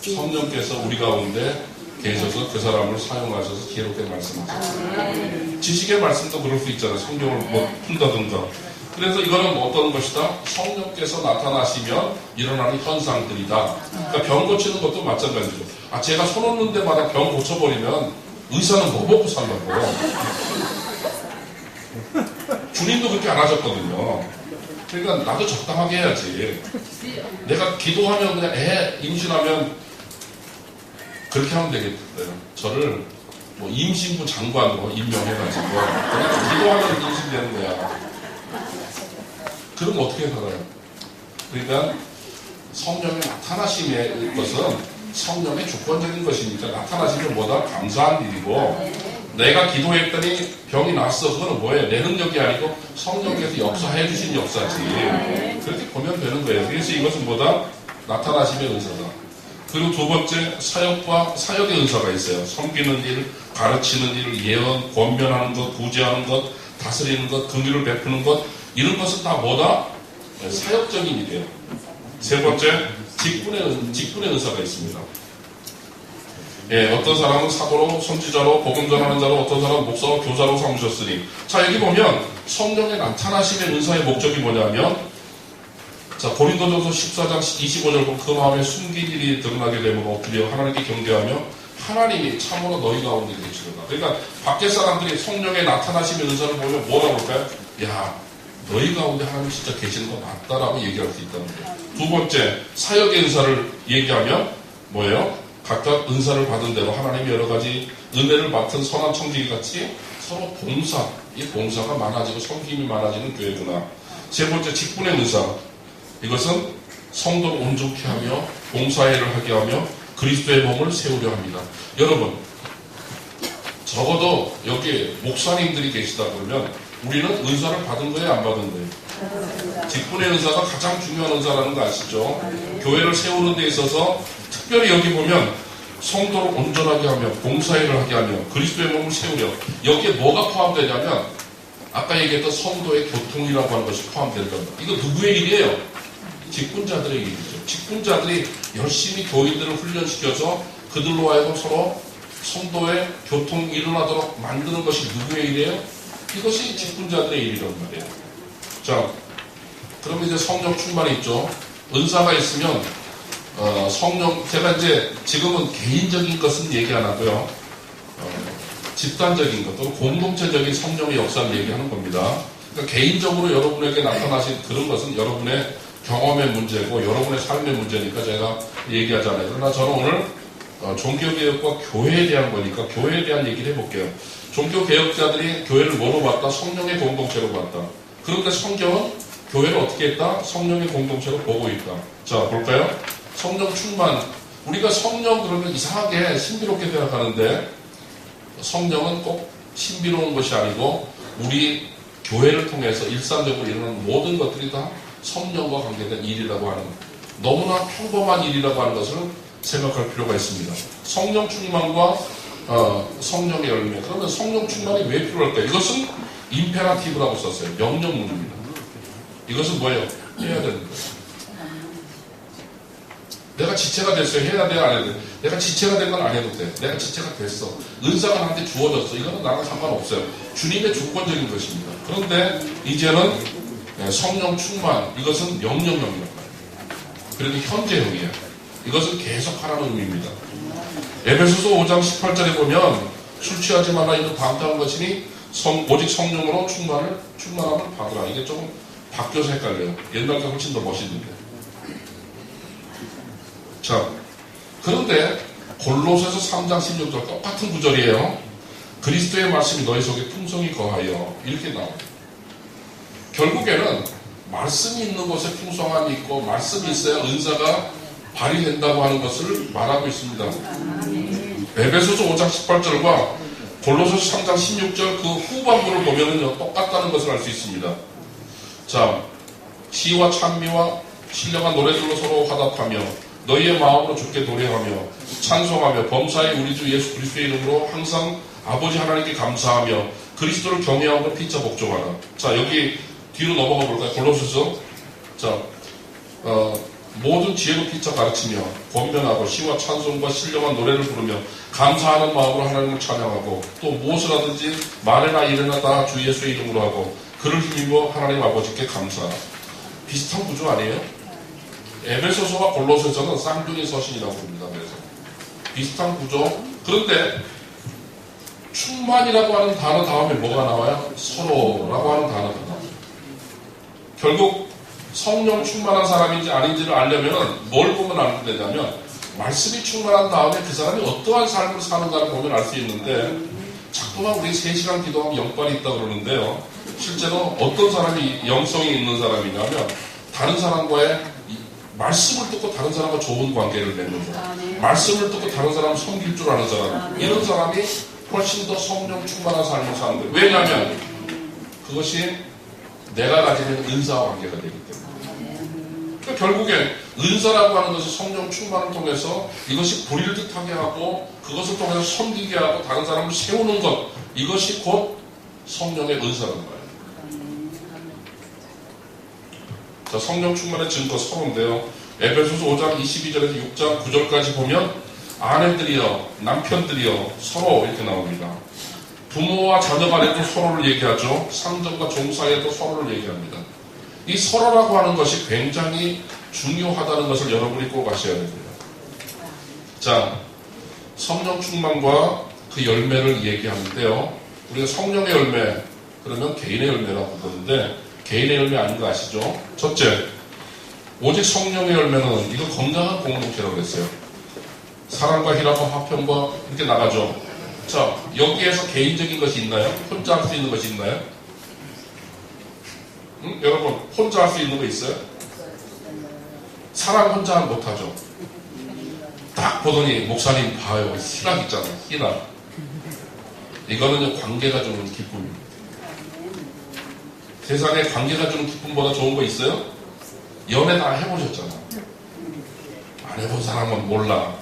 Speaker 1: 성령께서 우리 가운데 계셔서 그 사람을 사용하셔서 지혜롭게 말씀하셨어요. 지식의 말씀도 그럴 수 있잖아요. 성경을 뭐 푼다든가. 그래서 이거는 뭐 어떤 것이다? 성령께서 나타나시면 일어나는 현상들이다. 그러니까 병 고치는 것도 마찬가지죠. 아, 제가 손 없는 데마다 병 고쳐버리면 의사는 뭐 먹고 살라고. 주님도 그렇게 안 하셨거든요. 그러니까 나도 적당하게 해야지. 내가 기도하면 그냥 임신하면 그렇게 하면 되겠어요. 저를 뭐 임신부 장관으로 임명해가지고 그냥 기도하면 임신되는 거야. 그럼 어떻게 살아요? 그러니까 성령의 나타나심의 것은 성령의 주권적인 것이니까 나타나시면 뭐다? 감사한 일이고 내가 기도했더니 병이 났어. 그거는 뭐예요? 내 능력이 아니고 성령께서 역사해 주신 역사지. 그렇게 보면 되는 거예요. 그래서 이것은 뭐다? 나타나심의 은사다. 그리고 두 번째 사역과 사역의 은사가 있어요. 섬기는 일, 가르치는 일, 예언, 권면하는 것, 구제하는 것, 다스리는 것, 긍휼을 베푸는 것 이런 것은 다 뭐다? 사역적인 일이에요. 세 번째 직분의 은사가 있습니다. 예, 어떤 사람은 사도로, 선지자로, 복음 전하는 자로, 어떤 사람은 목사로, 교사로 삼으셨으니. 자, 여기 보면 성령의 나타나심의 은사의 목적이 뭐냐면, 자, 고린도전서 14장 25절 보면 그 마음에 숨긴 일이 드러나게 되면 엎드려 하나님께 경배하며 하나님이 참으로 너희 가운데 계시도다. 그러니까 밖에 사람들이 성령의 나타나심의 은사를 보면 뭐라고 할까요? 야, 너희 가운데 하나님 진짜 계시는 거 맞다라고 얘기할 수 있다는 거예요. 두 번째, 사역의 은사를 얘기하면 뭐예요? 각각 은사를 받은 대로 하나님이 여러 가지 은혜를 맡은 선한 청지기 같이 서로 봉사, 이 봉사가 많아지고 섬김이 많아지는 교회구나. 세 번째, 직분의 은사. 이것은 성도를 온전케 하며 봉사회를 하게 하며 그리스도의 몸을 세우려 합니다. 여러분, 적어도 여기 목사님들이 계시다 그러면 우리는 은사를 받은 거예요, 안 받은 거예요? 직분의 은사가 가장 중요한 은사라는 거 아시죠? 교회를 세우는 데 있어서 특별히 여기 보면 성도를 온전하게 하며 봉사회를 하게 하며 그리스도의 몸을 세우려. 여기에 뭐가 포함되냐면 아까 얘기했던 성도의 교통이라고 하는 것이 포함될 겁니다. 이거 누구의 일이에요? 직분자들의 일이죠. 직분자들이 열심히 교인들을 훈련시켜서 그들로 하여금 서로 성도의 교통이 일어나도록 만드는 것이 누구의 일이에요? 이것이 직분자들의 일이란 말이에요. 자, 그럼 이제 성령 충만이 있죠. 은사가 있으면 성령, 제가 이제 지금은 개인적인 것은 얘기 안 하고요. 집단적인 것 또는 공동체적인 성령의 역사를 얘기하는 겁니다. 그러니까 개인적으로 여러분에게 나타나신 그런 것은 여러분의 경험의 문제고 여러분의 삶의 문제니까 제가 얘기하잖아요. 그러나 저는 오늘 종교개혁과 교회에 대한 거니까 교회에 대한 얘기를 해볼게요. 종교개혁자들이 교회를 뭐로 봤다? 성령의 공동체로 봤다. 그런데 성경은 교회를 어떻게 했다? 성령의 공동체로 보고 있다. 자, 볼까요? 성령 충만. 우리가 성령 그러면 이상하게 신비롭게 생각하는데 성령은 꼭 신비로운 것이 아니고 우리 교회를 통해서 일상적으로 일어나는 모든 것들이 다 성령과 관계된 일이라고 하는, 너무나 평범한 일이라고 하는 것을 생각할 필요가 있습니다. 성령 충만과 성령의 열매. 그러면 성령 충만이 왜 필요할까요? 이것은 임페라티브라고 썼어요. 명령문입니다. 이것은 뭐예요? 해야 되는 거예요. 내가 지체가 됐어요. 해야 돼요? 안 해야 돼요? 내가 지체가 된 건 안 해도 돼. 내가 지체가 됐어. 은사가 나한테 주어졌어. 이거는 나랑 상관없어요. 주님의 주권적인 것입니다. 그런데 이제는 성령 충만, 이것은 명령형이라고 해요. 그러니 현재형이에요. 이것은 계속 하라는 의미입니다. 에베소서 5장 18절에 보면 술 취하지 말라 이거 방탕한 것이니 오직 성령으로 충만함을 받으라. 이게 조금 바뀌어서 헷갈려요. 옛날보다 훨씬 더 멋있는데. 자, 그런데 골로새서 3장 16절 똑같은 구절이에요. 그리스도의 말씀이 너희 속에 풍성히 거하여 이렇게 나와요. 결국에는 말씀이 있는 곳에 풍성함이 있고 말씀이 있어야 은사가 발휘된다고 하는 것을 말하고 있습니다. 에베소서 5장 18절과 골로새서 3장 16절 그 후반부를 보면은 똑같다는 것을 알 수 있습니다. 자, 시와 찬미와 신령한 노래들로 서로 화답하며 너희의 마음으로 주께 노래하며 찬송하며 범사의 우리 주 예수 그리스도의 이름으로 항상 아버지 하나님께 감사하며 그리스도를 경외하고 피차 복종하라. 자, 여기 뒤로 넘어가 볼까요? 골로새서. 자, 모든 지혜로 피차 가르치며 권면하고 시와 찬송과 신령한 노래를 부르며 감사하는 마음으로 하나님을 찬양하고 또 무엇을 하든지 말이나 일이나 다 주 예수의 이름으로 하고 그를 힘입어 하나님 아버지께 감사하라. 비슷한 구조 아니에요? 에베소서와 골로새서는 쌍둥이 서신이라고 합니다. 그래서 비슷한 구조. 그런데 충만이라고 하는 단어 다음에 뭐가 나와요? 서로라고 하는 단어가 나와요. 결국 성령 충만한 사람인지 아닌지를 알려면 뭘 보면 안 되냐면 말씀이 충만한 다음에 그 사람이 어떠한 삶을 사는가를 보면 알 수 있는데 자꾸만 우리 3시간 기도하면 영빨이 있다고 그러는데요. 실제로 어떤 사람이 영성이 있는 사람이냐면 다른 사람과의 말씀을 듣고 다른 사람과 좋은 관계를 맺는 사람, 말씀을 듣고 다른 사람을 섬길 줄 아는 사람, 이런 사람이 훨씬 더 성령 충만한 삶을 사는 거예요. 왜냐하면 그것이 내가 가지는 은사와 관계가 되기 때문에. 그러니까 결국에 은사라고 하는 것이 성령 충만을 통해서 이것이 불의를 뜻하게 하고 그것을 통해서 섬기게 하고 다른 사람을 세우는 것, 이것이 곧 성령의 은사라는 거예요. 자, 성령 충만의 증거 서로인데요. 에베소서 5장 22절에서 6장 9절까지 보면 아내들이여 남편들이여 서로 이렇게 나옵니다. 부모와 자녀 간에도 서로를 얘기하죠. 상전과 종 사이에도 서로를 얘기합니다. 이 서로라고 하는 것이 굉장히 중요하다는 것을 여러분이 꼭 아셔야 됩니다. 자, 성령 충만과 그 열매를 얘기하는데요. 우리가 성령의 열매, 그러면 개인의 열매라고 부르는데 개인의 열매 아닌 거 아시죠? 첫째, 오직 성령의 열매는 이거 건강한 공동체라고 그랬어요. 사랑과 희락과 화평과 이렇게 나가죠. 자, 여기에서 개인적인 것이 있나요? 혼자 할 수 있는 것이 있나요? 응? 여러분, 혼자 할 수 있는 거 있어요? 사랑 혼자 못하죠. 딱 보더니 목사님 봐요. 희락 있잖아요. 희락. 이거는 관계가 주는 기쁨입니다. 세상에 관계가 주는 기쁨보다 좋은 거 있어요? 연애 다 해보셨잖아. 안 해본 사람은 몰라.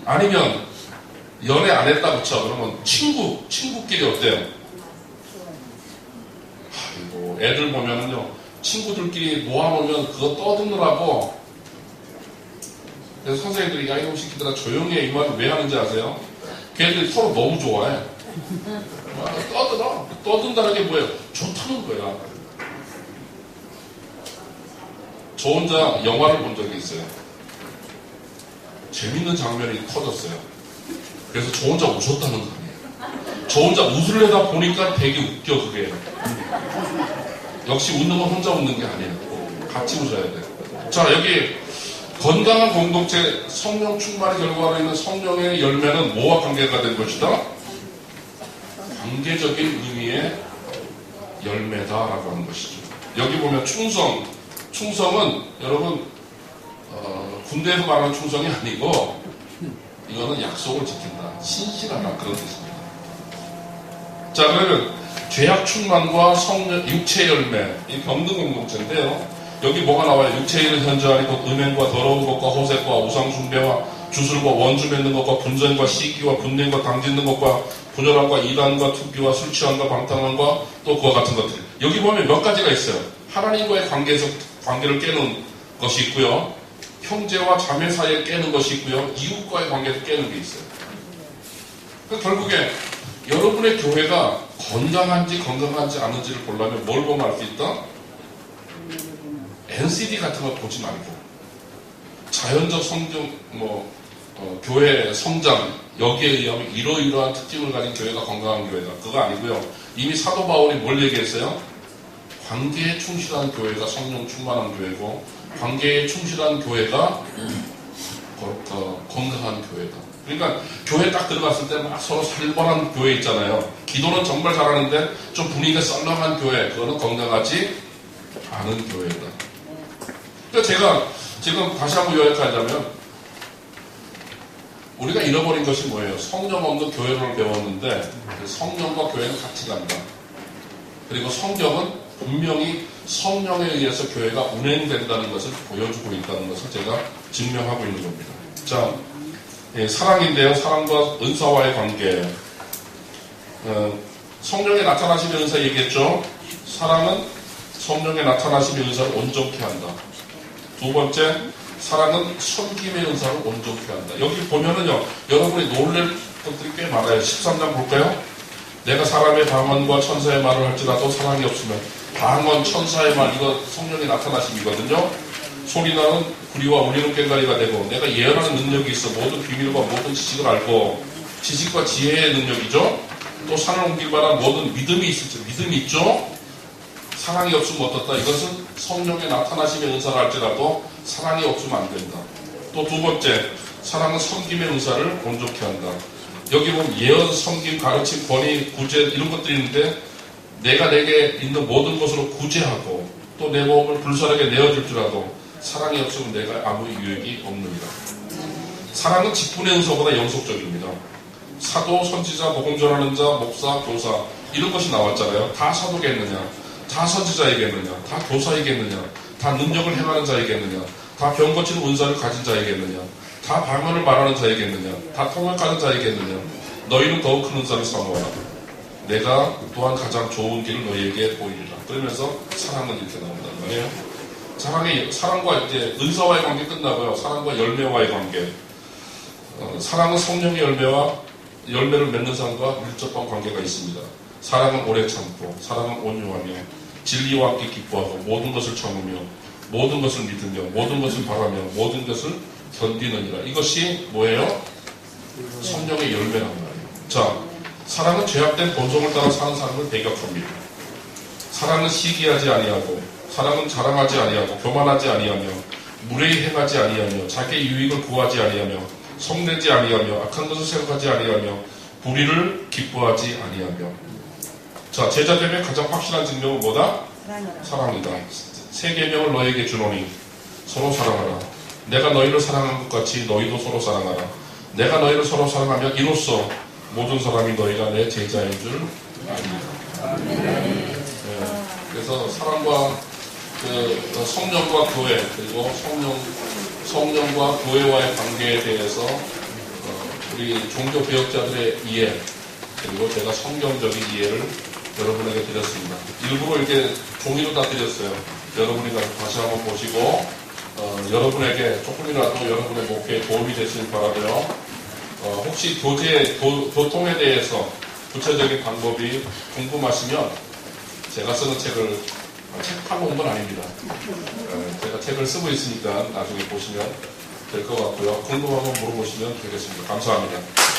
Speaker 1: 아니면 연애 안 했다 그쳐. 그러면 친구끼리 어때요? 아이고, 애들 보면은요, 친구들끼리 모아놓으면 그거 떠드느라고. 그래서 선생님들이 야, 이놈 새끼들아 조용히 해. 이 말을 왜 하는지 아세요? 걔들이 서로 너무 좋아해. 떠든다는 게 뭐예요? 좋다는 거야. 저 혼자 영화를 본 적이 있어요. 재밌는 장면이 터졌어요. 그래서 저 혼자 웃었다는 거 아니에요. 저 혼자 웃으려다 보니까 되게 웃겨, 그게. 역시 웃는 건 혼자 웃는 게 아니에요. 같이 웃어야 돼요. 자, 여기 건강한 공동체 성령 충만의 결과로 있는 성령의 열매는 뭐와 관계가 된 것이다? 관계적인 의미의 열매다라고 하는 것이죠. 여기 보면 충성은 여러분 군대에서 말하는 충성이 아니고 이거는 약속을 지킨다, 신실하다 그런 뜻입니다. 자, 그러면 죄악 충만과 육체 열매, 이 병든 공동체인데요. 여기 뭐가 나와요? 육체의 현저하니 곧 음행과 더러운 것과 호색과 우상숭배와 주술과 원주 맺는 것과 분쟁과 시기와 분냄과 당짓는 것과 분열함과 이단과 투기와 술 취함과 방탕함과 또 그와 같은 것들. 여기 보면 몇 가지가 있어요. 하나님과의 관계를 깨는 것이 있고요. 형제와 자매 사이에 깨는 것이 있고요. 이웃과의 관계를 깨는 게 있어요. 그러니까 결국에 여러분의 교회가 건강한지 않은지를 보려면 뭘 보면 알 수 있다? NCD 같은 거 보지 말고 자연적 성장, 교회 성장 여기에 의하면 이러이러한 특징을 가진 교회가 건강한 교회다. 그거 아니고요. 이미 사도 바울이 뭘 얘기했어요? 관계에 충실한 교회가 성령 충만한 교회고 관계에 충실한 교회가 건강한 교회다. 그러니까 교회 딱 들어갔을 때 막 서로 살벌한 교회 있잖아요. 기도는 정말 잘하는데 좀 분위기가 썰렁한 교회, 그거는 건강하지 않은 교회다. 그러니까 제가 지금 다시 한번 요약하자면 우리가 잃어버린 것이 뭐예요? 성령 없는 교회를 배웠는데 성령과 교회는 같이 간다. 그리고 성경은 분명히 성령에 의해서 교회가 운행된다는 것을 보여주고 있다는 것을 제가 증명하고 있는 겁니다. 자, 사랑인데요. 사랑과 은사와의 관계. 성령의 나타나심의 은사 얘기했죠. 사랑은 성령의 나타나심의 은사를 온전케 한다. 두 번째, 사랑은 섬김의 은사를 온전케 한다. 여기 보면은요, 여러분이 놀랄 것들이 꽤 많아요. 13장 볼까요? 내가 사람의 방언과 천사의 말을 할지라도 사랑이 없으면 방언, 천사의 말, 이거 성령의 나타나심이거든요. 소리나는 구리와 울리는 꽹과리가 되고 내가 예언하는 능력이 있어. 모든 비밀과 모든 지식을 알고 지식과 지혜의 능력이죠. 또 산을 옮길 만한 모든 믿음이 있을지 믿음이 있죠. 사랑이 없으면 어떻다? 이것은 성령의 나타나심의 은사를 할지라도 사랑이 없으면 안 된다. 또 두 번째, 사랑은 섬김의 은사를 온전케 한다. 여기 보면 예언, 섬김, 가르침, 권위, 구제 이런 것들이 있는데 내가 내게 있는 모든 것으로 구제하고 또 내 몸을 불사르게 내어줄지라도 사랑이 없으면 내가 아무 유익이 없느니라. 사랑은 직분의 은사보다 영속적입니다. 사도, 선지자, 복음 전하는 자, 목사, 교사 이런 것이 나왔잖아요. 다 사도겠느냐? 다 선지자이겠느냐? 다 교사이겠느냐? 다 능력을 행하는 자이겠느냐? 다 병 고치는 은사를 가진 자이겠느냐? 다 방언을 말하는 자이겠느냐? 다 통역하는 자이겠느냐? 너희는 더욱 큰 은사를 사모하라. 내가 또한 가장 좋은 길을 너희에게 보이리라. 그러면서 사랑은 이렇게 나온단 말이에요. 사랑과 이제 은사와의 관계 끝나고요. 사랑과 열매와의 관계. 사랑은 성령의 열매를 맺는 사람과 밀접한 관계가 있습니다. 사랑은 오래 참고, 사랑은 온유하며, 진리와 함께 기뻐하고, 모든 것을 참으며, 모든 것을 믿으며, 모든 것을 바라며, 모든 것을 견디느니라. 이것이 뭐예요? 성령의 열매란 말이에요. 자, 사랑은 죄악된 본성을 따라 사는 사람을 배격합니다. 사랑은 시기하지 아니하고, 사랑은 자랑하지 아니하고, 교만하지 아니하며, 무례히 행하지 아니하며, 자기의 유익을 구하지 아니하며, 성내지 아니하며, 악한 것을 생각하지 아니하며, 불의를 기뻐하지 아니하며. 자, 제자됨의 가장 확실한 증명은 뭐다? 사랑이다. 세 계명을 너에게 주노니 서로 사랑하라. 내가 너희를 사랑한 것 같이 너희도 서로 사랑하라. 내가 너희를 서로 사랑하면 이로써 모든 사람이 너희가 내 제자인 줄 압니다. 네. 그래서 사랑과 성령과 교회 그리고 성령과 교회와의 관계에 대해서 우리 종교 개혁자들의 이해 그리고 제가 성경적인 이해를 여러분에게 드렸습니다. 일부러 이렇게 종이로 다 드렸어요. 여러분이 다시 한번 보시고 여러분에게 조금이라도 여러분의 목회에 도움이 되시길 바라고요. 혹시 교통에 대해서 구체적인 방법이 궁금하시면 제가 쓰는 책을 책 파고 온 건 아닙니다. 제가 책을 쓰고 있으니까 나중에 보시면 될 것 같고요. 궁금하면 물어보시면 되겠습니다. 감사합니다.